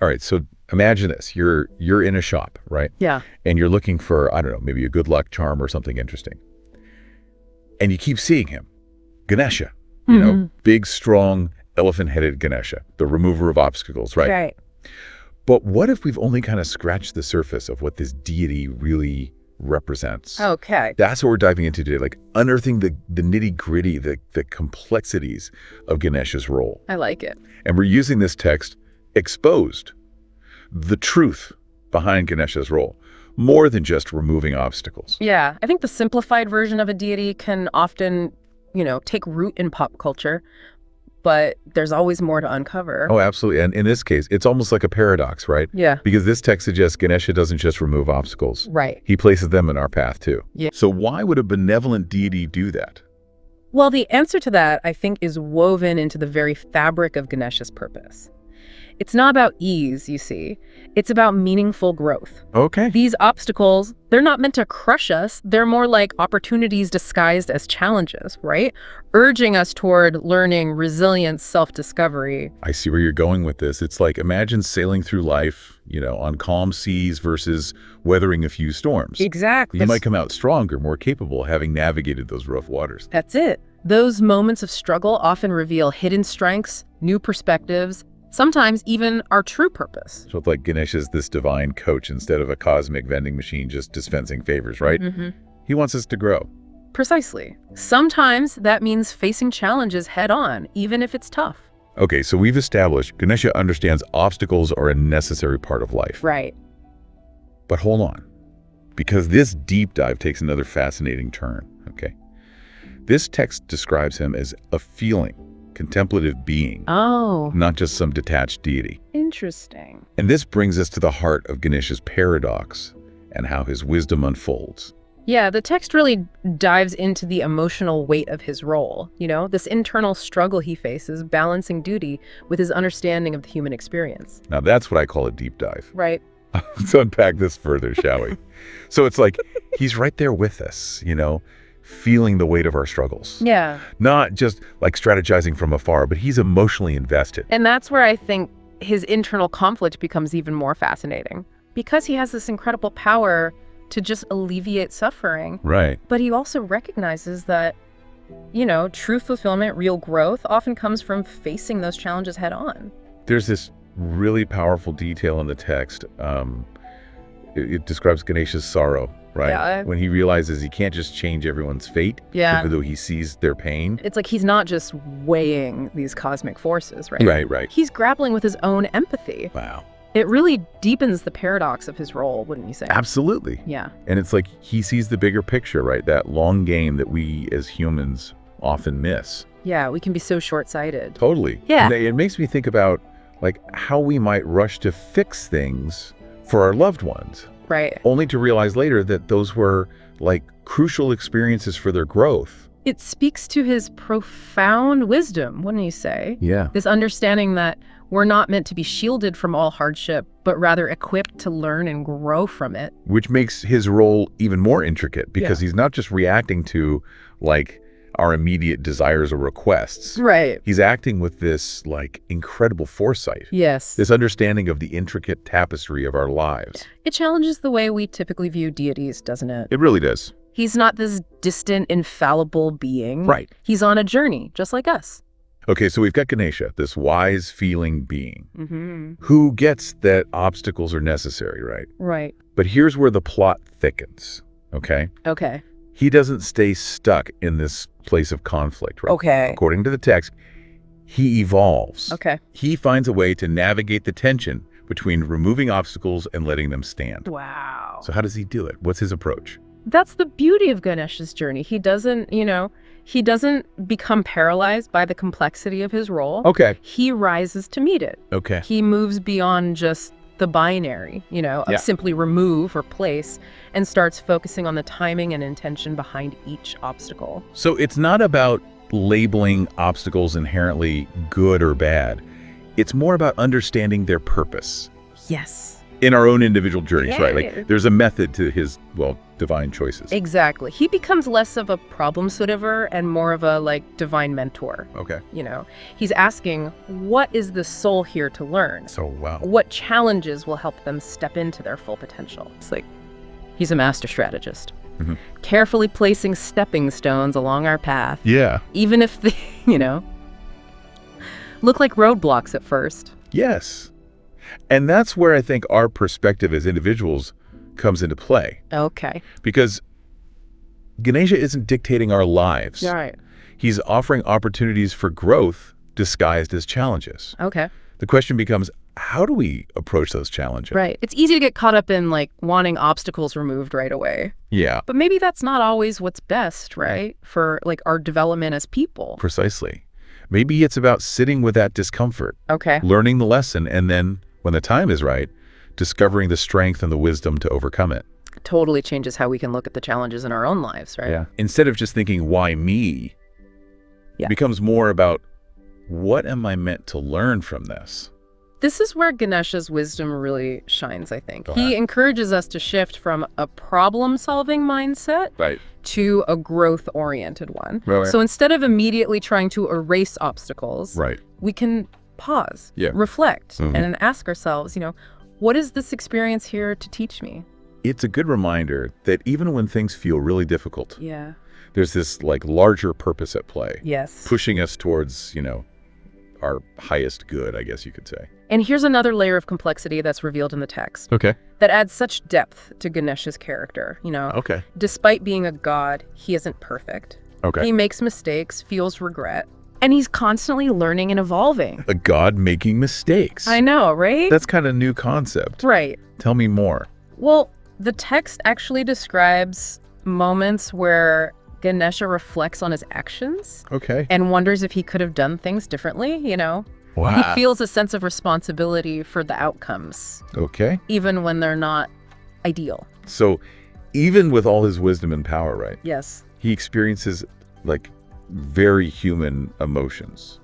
All right, so imagine this. You're in a shop, right? Yeah. And you're looking for, I don't know, maybe a good luck charm or something interesting. And you keep seeing him. Ganesha, big, strong, elephant-headed Ganesha, the remover of obstacles, right? Right. But what if we've only kind of scratched the surface of what this deity really represents? Okay. That's what we're diving into today, like unearthing the nitty-gritty, the complexities of Ganesha's role. I like it. And we're using this text, exposed, the truth behind Ganesha's role, more than just removing obstacles. Yeah. I think the simplified version of a deity can often, take root in pop culture, but there's always more to uncover. Oh, absolutely. And in this case, it's almost like a paradox, right? Yeah. Because this text suggests Ganesha doesn't just remove obstacles. Right. He places them in our path, too. Yeah. So why would a benevolent deity do that? Well, the answer to that, I think, is woven into the very fabric of Ganesha's purpose. It's not about ease, you see. It's about meaningful growth. Okay. These obstacles, they're not meant to crush us. They're more like opportunities disguised as challenges, right? Urging us toward learning, resilience, self-discovery. I see where you're going with this. It's like, imagine sailing through life, on calm seas versus weathering a few storms. Exactly. You might come out stronger, more capable, having navigated those rough waters. That's it. Those moments of struggle often reveal hidden strengths, new perspectives, sometimes even our true purpose. So it's like Ganesha's this divine coach instead of a cosmic vending machine just dispensing favors, right? Mm-hmm. He wants us to grow. Precisely. Sometimes that means facing challenges head on, even if it's tough. Okay, so we've established Ganesha understands obstacles are a necessary part of life. Right. But hold on, because this deep dive takes another fascinating turn, okay? This text describes him as a feeling, contemplative being, not just some detached deity. Interesting. And this brings us to the heart of Ganesha's paradox and how his wisdom unfolds. Yeah, the text really dives into the emotional weight of his role, this internal struggle he faces balancing duty with his understanding of the human experience. Now that's what I call a deep dive. Right. Let's unpack this further, shall we? So it's like he's right there with us, feeling the weight of our struggles. Yeah. Not just like strategizing from afar, but he's emotionally invested. And that's where I think his internal conflict becomes even more fascinating, because he has this incredible power to just alleviate suffering. Right. But he also recognizes that, true fulfillment, real growth often comes from facing those challenges head on. There's this really powerful detail in the text. It describes Ganesha's sorrow, right? Yeah. When he realizes he can't just change everyone's fate, even though he sees their pain. It's like he's not just weighing these cosmic forces, right? Right. He's grappling with his own empathy. Wow. It really deepens the paradox of his role, wouldn't you say? Absolutely. Yeah. And it's like he sees the bigger picture, right? That long game that we as humans often miss. Yeah, we can be so short-sighted. Totally. Yeah. And it makes me think about like how we might rush to fix things for our loved ones. Right. Only to realize later that those were like crucial experiences for their growth. It speaks to his profound wisdom, wouldn't you say? Yeah. This understanding that we're not meant to be shielded from all hardship, but rather equipped to learn and grow from it. Which makes his role even more intricate because he's not just reacting to like our immediate desires or requests. Right. He's acting with this like incredible foresight. Yes. This understanding of the intricate tapestry of our lives. It challenges the way we typically view deities, doesn't it? It really does. He's not this distant, infallible being. Right. He's on a journey, just like us. Okay, so we've got Ganesha, this wise feeling being, who gets that obstacles are necessary, right? Right. But here's where the plot thickens, okay? Okay. He doesn't stay stuck in this place of conflict, right? Okay. According to the text, he evolves. Okay. He finds a way to navigate the tension between removing obstacles and letting them stand. Wow. So how does he do it? What's his approach? That's the beauty of Ganesha's journey. He doesn't, he doesn't become paralyzed by the complexity of his role. Okay. He rises to meet it. Okay. He moves beyond just the binary, of simply remove or place, and starts focusing on the timing and intention behind each obstacle. So it's not about labeling obstacles inherently good or bad. It's more about understanding their purpose. Yes. In our own individual journeys, right? Like there's a method to his, divine choices. Exactly. He becomes less of a problem solver and more of a, like, divine mentor. Okay. He's asking, what is the soul here to learn? So, wow. What challenges will help them step into their full potential? It's like, he's a master strategist. Mm-hmm. Carefully placing stepping stones along our path. Yeah. Even if they, look like roadblocks at first. Yes. And that's where I think our perspective as individuals comes into play. Okay. Because Ganesha isn't dictating our lives. Right. He's offering opportunities for growth disguised as challenges. Okay. The question becomes, how do we approach those challenges? Right. It's easy to get caught up in, like, wanting obstacles removed right away. Yeah. But maybe that's not always what's best, right? For, like, our development as people. Precisely. Maybe it's about sitting with that discomfort. Okay. Learning the lesson, and then, when the time is right, discovering the strength and the wisdom to overcome it. Totally changes how we can look at the challenges in our own lives, right? Yeah. Instead of just thinking, why me? Yeah. It becomes more about, what am I meant to learn from this? This is where Ganesha's wisdom really shines, I think. Go He ahead. encourages us to shift from a problem-solving mindset Right. to a growth-oriented one. Right. So instead of immediately trying to erase obstacles, Right. we can pause, Yeah. reflect, Mhm. and ask ourselves, what is this experience here to teach me? It's a good reminder that even when things feel really difficult, Yeah. there's this like larger purpose at play, Yes. pushing us towards, our highest good, I guess you could say. And here's another layer of complexity that's revealed in the text Okay. that adds such depth to Ganesha's character. Okay. Despite being a god, he isn't perfect. Okay. He makes mistakes, feels regret, and he's constantly learning and evolving. A god making mistakes. I know, right? That's kind of a new concept. Right. Tell me more. Well, the text actually describes moments where Ganesha reflects on his actions Okay. and wonders if he could have done things differently, Wow. He feels a sense of responsibility for the outcomes, Okay. even when they're not ideal. So even with all his wisdom and power, right, Yes. he experiences like very human emotions,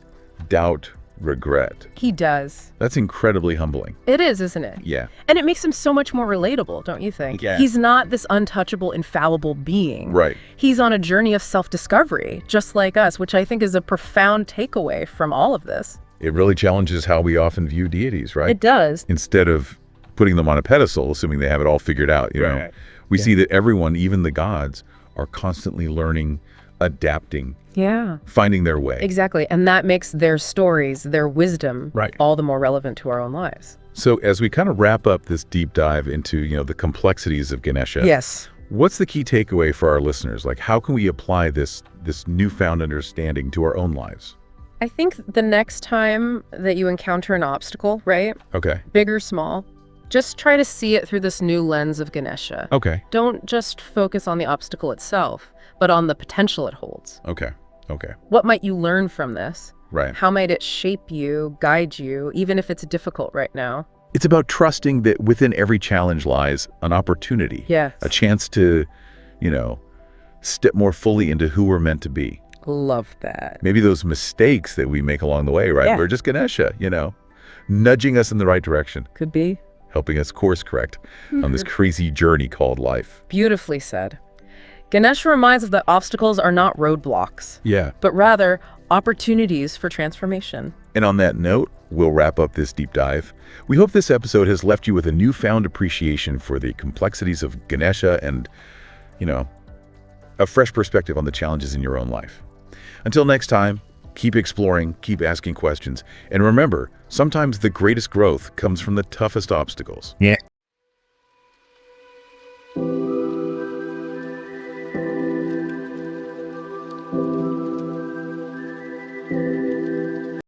doubt, regret. He does. That's incredibly humbling. It is, isn't it? Yeah. And it makes him so much more relatable, don't you think? Yeah. He's not this untouchable, infallible being. Right. He's on a journey of self-discovery, just like us, which I think is a profound takeaway from all of this. It really challenges how we often view deities, right? It does. Instead of putting them on a pedestal, assuming they have it all figured out, Right. we see that everyone, even the gods, are constantly learning, adapting, Yeah. finding their way. Exactly. And that makes their stories, their wisdom, Right. all the more relevant to our own lives. So as we kind of wrap up this deep dive into, the complexities of Ganesha, Yes. what's the key takeaway for our listeners? Like, how can we apply this newfound understanding to our own lives? I think the next time that you encounter an obstacle, right, Okay. big or small, just try to see it through this new lens of Ganesha. Okay. Don't just focus on the obstacle itself, but on the potential it holds. Okay. Okay. What might you learn from this? Right. How might it shape you, guide you, even if it's difficult right now? It's about trusting that within every challenge lies an opportunity. Yes. A chance to, step more fully into who we're meant to be. Love that. Maybe those mistakes that we make along the way, right? Yeah. We're just Ganesha, nudging us in the right direction, Could be. helping us course correct on this crazy journey called life. Beautifully said. Ganesha reminds us that obstacles are not roadblocks, Yeah. but rather opportunities for transformation. And on that note, we'll wrap up this deep dive. We hope this episode has left you with a newfound appreciation for the complexities of Ganesha and, a fresh perspective on the challenges in your own life. Until next time, keep exploring, keep asking questions, and remember, sometimes the greatest growth comes from the toughest obstacles. Yeah.